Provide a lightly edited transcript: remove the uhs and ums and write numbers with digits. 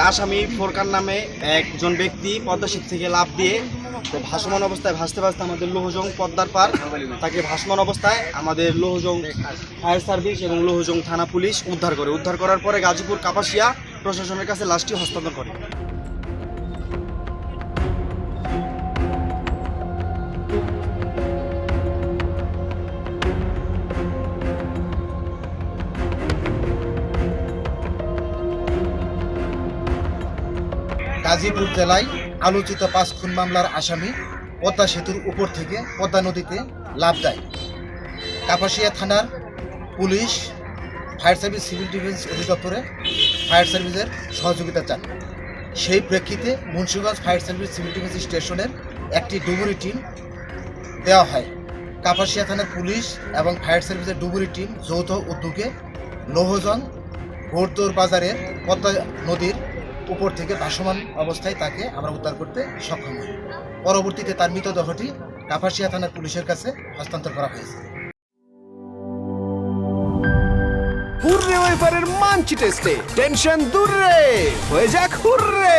আসামি ফোরকান নামে একজন ব্যক্তি পদ্মা সেতু থেকে লাফ দিয়ে ভাসমান অবস্থায় ভাসতে ভাসতে আমাদের লোহজং পদ্মার পার তাকে ভাসমান অবস্থায় আমাদের লোহজং ফায়ার সার্ভিস এবং লোহজং থানা পুলিশ উদ্ধার করার পরে গাজীপুর কাপাসিয়া প্রশাসনের কাছে লাশটি হস্তান্তর করে। গাজীপুর জেলায় আলোচিত 5 খুন মামলার আসামি পদ্মা সেতুর উপর থেকে পদ্মা নদীতে লাফ দেয়। কাপাসিয়া থানার police fire service civil defence অধিদপ্তরে ফায়ার সার্ভিসের সহযোগিতা চান। সেই প্রেক্ষিতে Munshiganj fire service civil defence স্টেশনের একটি ডুবুরি টিম দেওয়া হয়। কাপাসিয়া থানার পুলিশ এবং ফায়ার সার্ভিসের ডুবুরি টিম যৌথ উদ্যোগে লোহজং ঘোড়দৌড় বাজারের পদ্মা নদীর উপর থেকে ভাসমান অবস্থায় তাকে আমরা উদ্ধার করতে সক্ষম হই। পরবর্তীতে তার মৃতদেহটি কাপাসিয়া থানার পুলিশের কাছে হস্তান্তর করা হয়েছে। হুররে ওয়েফারের মানচি টেস্টে টেনশন দূর রে, হয়ে যাক হুররে।